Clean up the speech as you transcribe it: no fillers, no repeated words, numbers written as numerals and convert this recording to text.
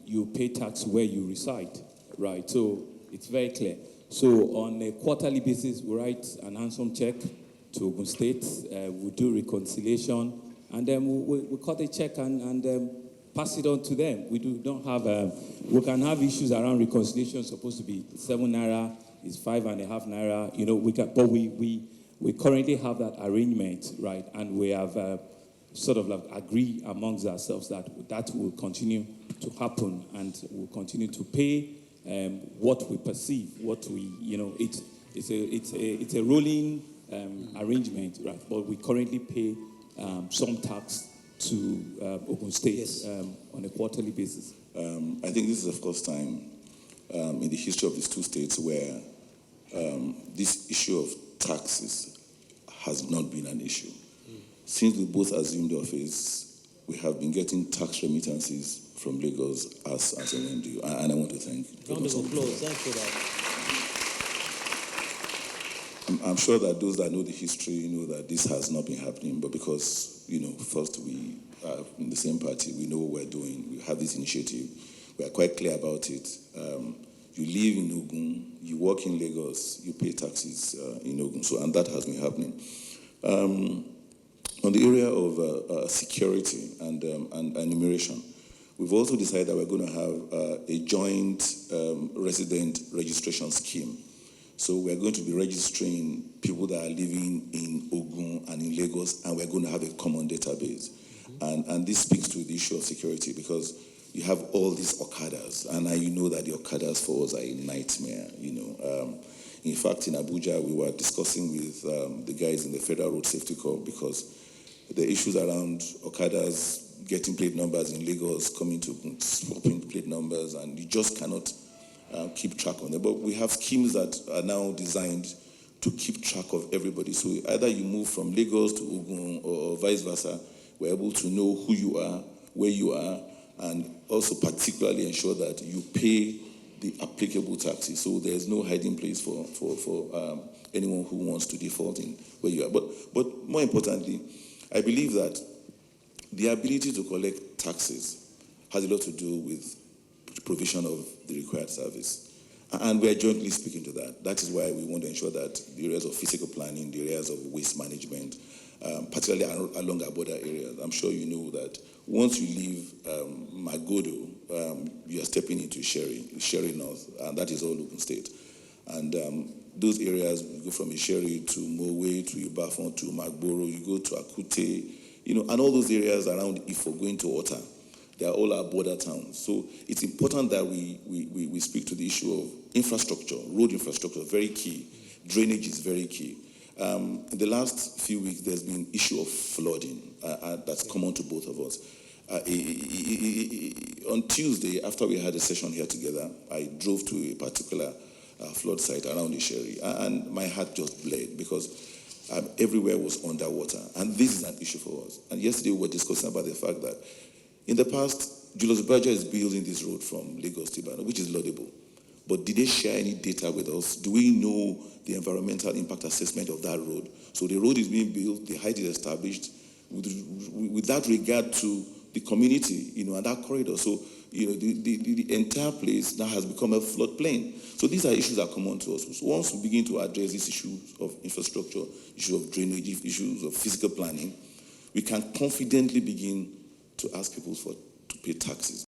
You pay tax where you reside, right? So it's very clear. So on a quarterly basis, we write an handsome check to Ogun State. We do reconciliation, and then we cut a check and pass it on to them. We don't have. We can have issues around reconciliation. Supposed to be 7 naira, is 5.5 naira. You know, but we currently have that arrangement, right? And we have sort of like agree amongst ourselves that will continue to happen, and we'll continue to pay what we perceive, what we, you know, it's a rolling arrangement, right? But we currently pay some tax to Ogun State, yes, on a quarterly basis. I think this is the first time in the history of these two states where this issue of taxes has not been an issue. Since we both assumed office, we have been getting tax remittances from Lagos as Sanwo-olu, and I want to thank you. Round of applause, thank you for that. I'm sure that those that know the history know that this has not been happening, but because, you know, first we are in the same party, we know what we're doing, we have this initiative, we are quite clear about it. You live in Ogun, you work in Lagos, you pay taxes in Ogun, and that has been happening. On the area of security and enumeration, we've also decided that we're going to have a joint resident registration scheme. So we're going to be registering people that are living in Ogun and in Lagos, and we're going to have a common database. Mm-hmm. And this speaks to the issue of security, because you have all these Okadas, and you know that the Okadas for us are a nightmare, you know. In fact, in Abuja, we were discussing with the guys in the Federal Road Safety Corps, because the issues around Okadas getting plate numbers in Lagos, coming to swapping plate numbers, and you just cannot keep track on them. But we have schemes that are now designed to keep track of everybody. So either you move from Lagos to Ogun or vice versa, we're able to know who you are, where you are, and also particularly ensure that you pay the applicable taxes. So there's no hiding place for anyone who wants to default in where you are. But more importantly, I believe that the ability to collect taxes has a lot to do with the provision of the required service. And we are jointly speaking to that. That is why we want to ensure that the areas of physical planning, the areas of waste management, particularly along our border areas, I'm sure you know that once you leave Magodo, you are stepping into Isheri North, and that is all Ogun State. And those areas, you go from Isheri to Mowe to Ibafon to Magboro, you go to Akute, you know, and all those areas around Ifo going to Ota, they are all our border towns. So it's important that we speak to the issue of infrastructure, road infrastructure, very key. Drainage is very key. In the last few weeks, there's been issue of flooding that's common to both of us. On Tuesday, after we had a session here together, I drove to a particular flood site around Isheri, and my heart just bled because everywhere was underwater, and this is an issue for us. And yesterday we were discussing about the fact that in the past, Julius Berger is building this road from Lagos to Ibadan, which is laudable. But did they share any data with us? Do we know the environmental impact assessment of that road? So the road is being built, the height is established with that regard to the community, you know, and that corridor. So, you know, the entire place now has become a floodplain. So these are issues that come on to us. So once we begin to address these issues of infrastructure, issues of drainage, issues of physical planning, we can confidently begin to ask people to pay taxes.